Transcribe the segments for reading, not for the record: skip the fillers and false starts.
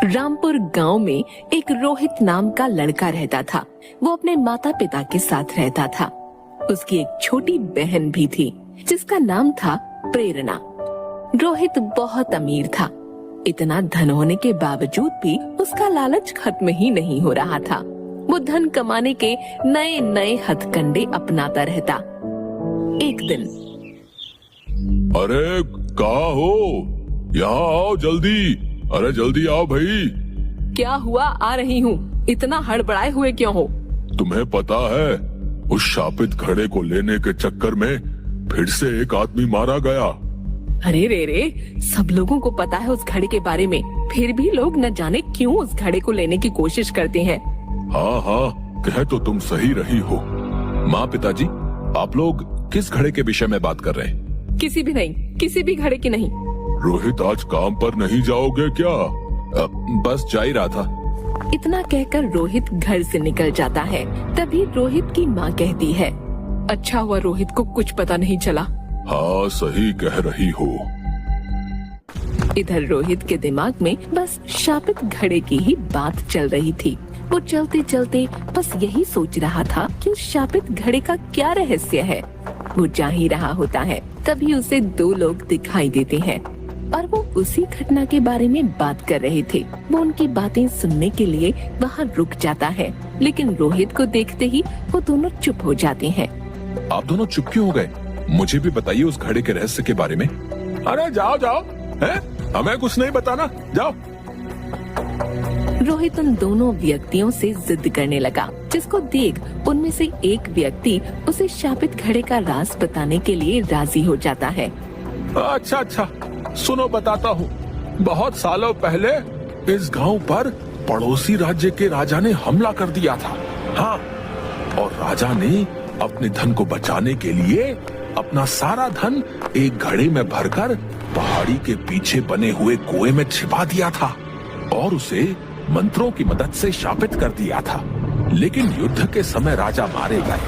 रामपुर गांव में एक रोहित नाम का लड़का रहता था। वो अपने माता पिता के साथ रहता था। उसकी एक छोटी बहन भी थी जिसका नाम था प्रेरणा। रोहित बहुत अमीर था। इतना धन होने के बावजूद भी उसका लालच खत्म ही नहीं हो रहा था। वो धन कमाने के नए नए हथकंडे अपनाता रहता। एक दिन, अरे कहाँ हो? यहाँ आओ जल्दी। अरे जल्दी आओ भाई। क्या हुआ? आ रही हूँ। इतना हड़बड़ाए हुए क्यों हो? तुम्हें पता है, उस शापित घड़े को लेने के चक्कर में फिर से एक आदमी मारा गया। अरे रे, सब लोगों को पता है उस घड़े के बारे में, फिर भी लोग न जाने क्यों उस घड़े को लेने की कोशिश करते हैं। हाँ हाँ, कह तो तुम सही रही हो। माँ, पिताजी, आप लोग किस घड़े के विषय में बात कर रहे हैं? किसी भी नहीं, किसी भी घड़े की नहीं। रोहित, आज काम पर नहीं जाओगे क्या? बस जा ही रहा था। इतना कहकर रोहित घर से निकल जाता है। तभी रोहित की माँ कहती है, अच्छा हुआ रोहित को कुछ पता नहीं चला। हाँ, सही कह रही हो। इधर रोहित के दिमाग में बस शापित घड़े की ही बात चल रही थी। वो चलते चलते बस यही सोच रहा था कि उस शापित घड़े का क्या रहस्य है। वो जा ही रहा होता है, तभी उसे दो लोग दिखाई देते हैं और वो उसी घटना के बारे में बात कर रहे थे। वो उनकी बातें सुनने के लिए वहाँ रुक जाता है, लेकिन रोहित को देखते ही वो दोनों चुप हो जाते हैं। आप दोनों चुप क्यों हो गए? मुझे भी बताइए उस घड़े के रहस्य के बारे में। अरे जाओ जाओ, हैं? हमें कुछ नहीं बताना, जाओ। रोहित उन दोनों व्यक्तियों से जिद करने लगा, जिसको देख उनमें से एक व्यक्ति उसे शापित घड़े का राज बताने के लिए राजी हो जाता है। अच्छा अच्छा, सुनो बताता हूँ। बहुत सालों पहले इस गांव पर पड़ोसी राज्य के राजा ने हमला कर दिया था। हाँ, और राजा ने अपने धन को बचाने के लिए अपना सारा धन एक घड़े में भरकर पहाड़ी के पीछे बने हुए कुएं में छिपा दिया था और उसे मंत्रों की मदद से शापित कर दिया था। लेकिन युद्ध के समय राजा मारे गए।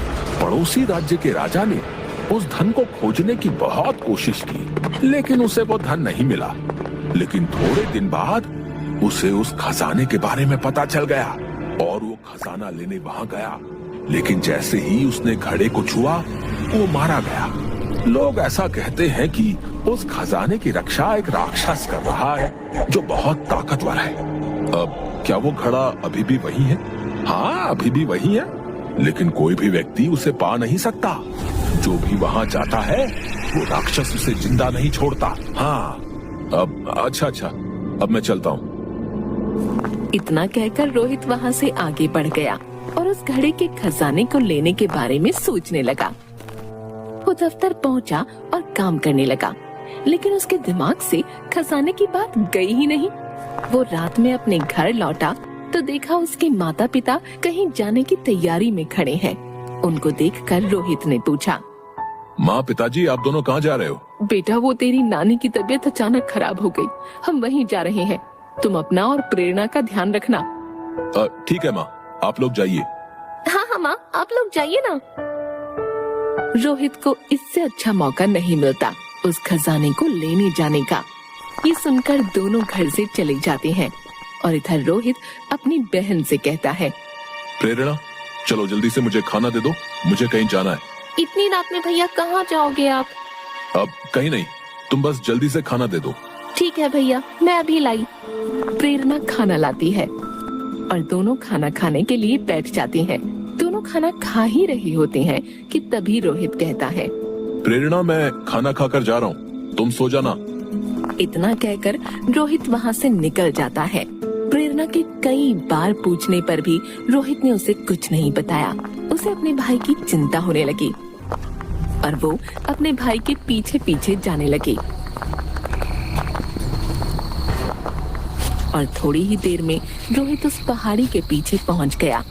पड़ोसी राज्य के राजा ने उस धन को खोजने की बहुत कोशिश की, लेकिन उसे वो धन नहीं मिला। लेकिन थोड़े दिन बाद उसे उस खजाने के बारे में पता चल गया और वो खजाना लेने वहां गया। लेकिन जैसे ही उसने घड़े को छुआ, वो मारा गया। लोग ऐसा कहते हैं कि उस खजाने की रक्षा एक राक्षस कर रहा है जो बहुत ताकतवर है। अब क्या वो घड़ा अभी भी वही है? हाँ, अभी भी वही है, लेकिन कोई भी व्यक्ति उसे पा नहीं सकता। जो भी वहाँ जाता है वो राक्षस उसे जिंदा नहीं छोड़ता। हाँ, अब अच्छा, अब मैं चलता हूँ। इतना कहकर रोहित वहाँ से आगे बढ़ गया और उस घड़े के खजाने को लेने के बारे में सोचने लगा। वो दफ्तर पहुँचा और काम करने लगा, लेकिन उसके दिमाग से खजाने की बात गई ही नहीं। वो रात में अपने घर लौटा तो देखा उसके माता पिता कहीं जाने की तैयारी में खड़े हैं। उनको देखकर रोहित ने पूछा, माँ, पिताजी, आप दोनों कहाँ जा रहे हो? बेटा, वो तेरी नानी की तबीयत अचानक खराब हो गई, हम वहीं जा रहे हैं। तुम अपना और प्रेरणा का ध्यान रखना। ठीक है माँ, आप लोग जाइए। हाँ हाँ माँ, आप लोग जाइए ना। रोहित को इससे अच्छा मौका नहीं मिलता उस खजाने को लेने जाने का। ये सुनकर दोनों घर से चले जाते हैं और इधर रोहित अपनी बहन से कहता है, प्रेरणा, चलो जल्दी से मुझे खाना दे दो, मुझे कहीं जाना है। इतनी रात में भैया कहाँ जाओगे आप? अब कहीं नहीं, तुम बस जल्दी से खाना दे दो। ठीक है भैया, मैं अभी लाई। प्रेरणा खाना लाती है और दोनों खाना खाने के लिए बैठ जाते हैं। दोनों खाना खा ही रहे होते हैं कि तभी रोहित कहता है, प्रेरणा, मैं खाना खाकर जा रहा हूँ, तुम सो जाना। इतना कहकर रोहित वहाँ से निकल जाता है। प्रेरणा के कई बार पूछने पर भी रोहित ने उसे कुछ नहीं बताया। उसे अपने भाई की चिंता होने लगी और वो अपने भाई के पीछे पीछे जाने लगी। और थोड़ी ही देर में रोहित उस पहाड़ी के पीछे पहुंच गया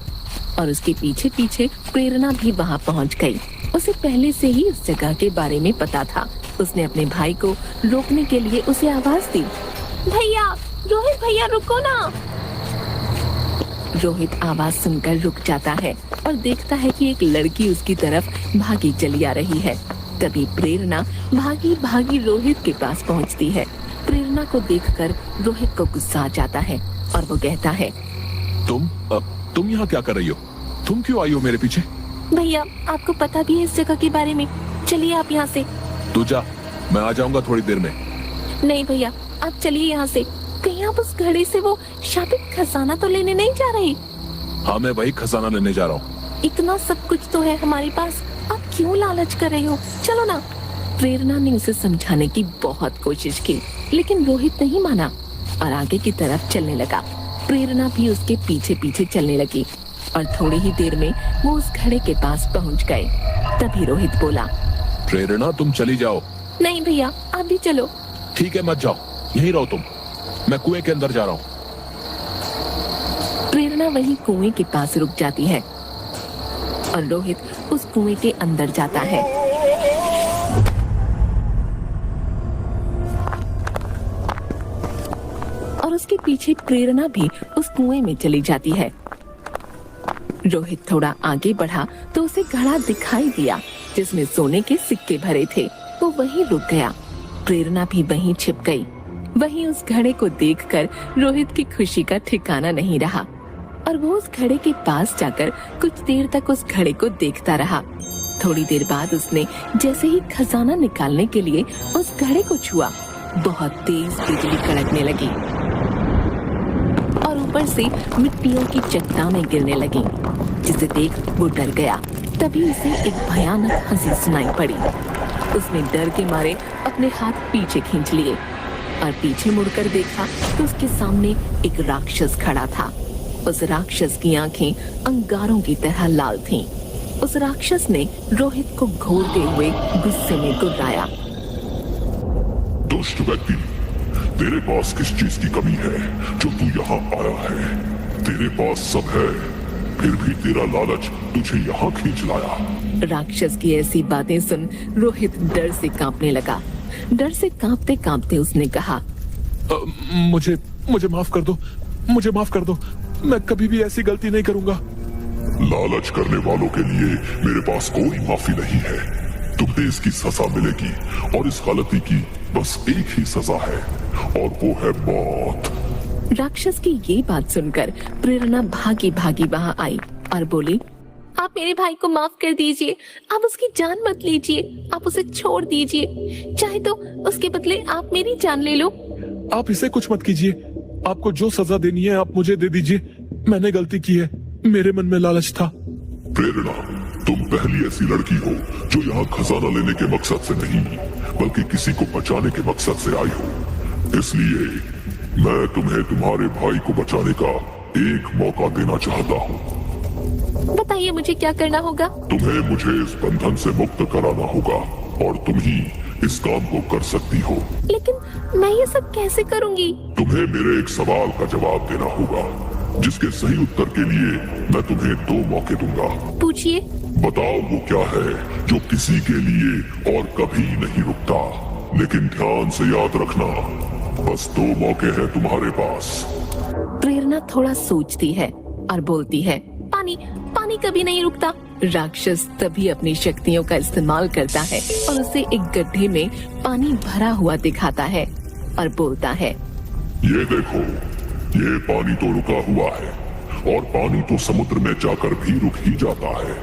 और उसके पीछे पीछे प्रेरणा भी वहां पहुंच गई। उसे पहले से ही उस जगह के बारे में पता था। उसने अपने भाई को रोकने के लिए उसे आवाज दी, भैया, रोहित भैया, रुको ना। रोहित आवाज सुनकर रुक जाता है और देखता है कि एक लड़की उसकी तरफ भागी चली आ रही है। तभी प्रेरणा भागी भागी रोहित के पास पहुंचती है। प्रेरणा को देखकर रोहित को गुस्सा आ जाता है और वो कहता है, तुम यहाँ क्या कर रही हो? तुम क्यों आई हो मेरे पीछे? भैया आपको पता भी है इस जगह के बारे में, चलिए आप यहाँ से। तू जा, मैं आ जाऊंगा थोड़ी देर में। नहीं भैया आप चलिए यहाँ से, कहीं आप उस घड़े से वो शापित खजाना तो लेने नहीं जा रहे? हाँ, मैं वही खजाना लेने जा रहा हूँ। इतना सब कुछ तो है हमारे पास, आप क्यों लालच कर रहे हो? चलो ना। प्रेरणा ने उसे समझाने की बहुत कोशिश की, लेकिन रोहित नहीं माना और आगे की तरफ चलने लगा। प्रेरणा भी उसके पीछे पीछे चलने लगी और थोड़ी ही देर में वो उस घड़े के पास पहुंच गए। तभी रोहित बोला, प्रेरणा तुम चली जाओ। नहीं भैया आप भी चलो। ठीक है, मत जाओ, यहीं रहो तुम, मैं कुएं के अंदर जा रहा हूँ। प्रेरणा वही कुएं के पास रुक जाती है और रोहित उस कुएं के अंदर जाता है। और उसके पीछे प्रेरणा भी उस कुएं में चली जाती है। रोहित थोड़ा आगे बढ़ा तो उसे घड़ा दिखाई दिया जिसमें सोने के सिक्के भरे थे। वो वहीं रुक गया। प्रेरणा भी वहीं छिप गई। वहीं उस घड़े को देखकर रोहित की खुशी का ठिकाना नहीं रहा और वो उस घड़े के पास जाकर कुछ देर तक उस घड़े को देखता रहा। थोड़ी देर बाद उसने जैसे ही खजाना निकालने के लिए उस घड़े को छुआ, बहुत तेज बिजली कड़कने लगी और ऊपर से मिट्टियों की चट्टानें गिरने लगी, जिसे देख वो डर गया। तभी उसे एक भयानक हंसी सुनाई पड़ी। उसने डर के मारे अपने हाथ पीछे खींच लिए और पीछे मुड़कर देखा तो उसके सामने एक राक्षस खड़ा था। उस राक्षस की आंखें अंगारों की तरह लाल थीं। उस राक्षस ने रोहित को घूरते हुए गुस्से में गुर्राया। दुष्ट व्यक्ति, तेरे पास किस चीज की कमी है जो तू यहाँ आया है? तेरे पास सब है, फिर भी तेरा लालच तुझे यहाँ खींच लाया। राक्षस की ऐसी बातें सुन रोहित डर से कांपने लगा। डर से कांपते कांपते उसने कहा, मुझे माफ कर दो, मुझे माफ कर दो, मैं कभी भी ऐसी गलती नहीं करूंगा। लालच करने वालों के लिए मेरे पास कोई माफी नहीं है। तुम्हें इसकी सजा मिलेगी और इस गलती की बस एक ही सजा है और वो है मौत। राक्षस की ये बात सुनकर प्रेरणा भागी भागी वहाँ आई और बोली, आप मेरे भाई को माफ कर दीजिए, आप उसकी जान मत लीजिए, आप उसे छोड़ दीजिए, चाहे तो उसके बदले आप मेरी जान ले लो। आप इसे कुछ मत कीजिए, आपको जो सजा देनी है आप मुझे दे दीजिए। मैंने गलती की है, मेरे मन में लालच था। प्रेरणा, तुम पहली ऐसी लड़की हो जो यहाँ खजाना लेने के मकसद से नहीं बल्कि किसी को बचाने के मकसद से आई हो। इसलिए मैं तुम्हें तुम्हारे भाई को बचाने का एक मौका देना चाहता हूँ। बताइए मुझे क्या करना होगा? तुम्हें मुझे इस बंधन से मुक्त कराना होगा और तुम ही इस काम को कर सकती हो। लेकिन मैं ये सब कैसे करूँगी? तुम्हें मेरे एक सवाल का जवाब देना होगा, जिसके सही उत्तर के लिए मैं तुम्हें 2 मौके दूंगा। पूछिए। बताओ वो क्या है जो किसी के लिए और कभी नहीं रुकता। लेकिन ध्यान से याद रखना, बस 2 मौके हैं तुम्हारे पास। प्रेरणा थोड़ा सोचती है और बोलती है, पानी, पानी कभी नहीं रुकता। राक्षस तभी अपनी शक्तियों का इस्तेमाल करता है और उसे एक गड्ढे में पानी भरा हुआ दिखाता है और बोलता है, ये देखो, ये पानी तो रुका हुआ है और पानी तो समुद्र में जाकर भी रुक ही जाता है।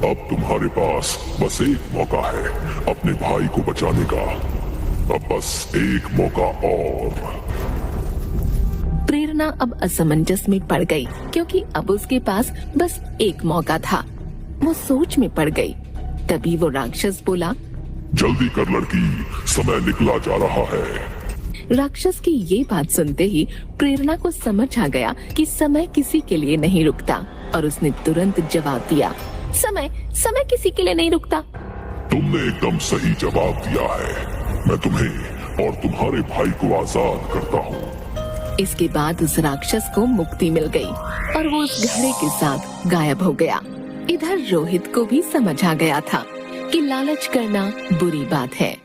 अब तुम्हारे पास बस एक मौका है अपने भाई को बचाने का। अब बस एक मौका और। प्रेरणा अब असमंजस में पड़ गई क्योंकि अब उसके पास बस एक मौका था। वो सोच में पड़ गई। तभी वो राक्षस बोला, जल्दी कर लड़की, समय निकला जा रहा है। राक्षस की ये बात सुनते ही प्रेरणा को समझ आ गया कि समय किसी के लिए नहीं रुकता और उसने तुरंत जवाब दिया, समय, समय किसी के लिए नहीं रुकता। तुमने एकदम सही जवाब दिया है। मैं तुम्हें और तुम्हारे भाई को आजाद करता हूँ। इसके बाद उस राक्षस को मुक्ति मिल गई और वो उस घड़े के साथ गायब हो गया। इधर रोहित को भी समझ आ गया था कि लालच करना बुरी बात है।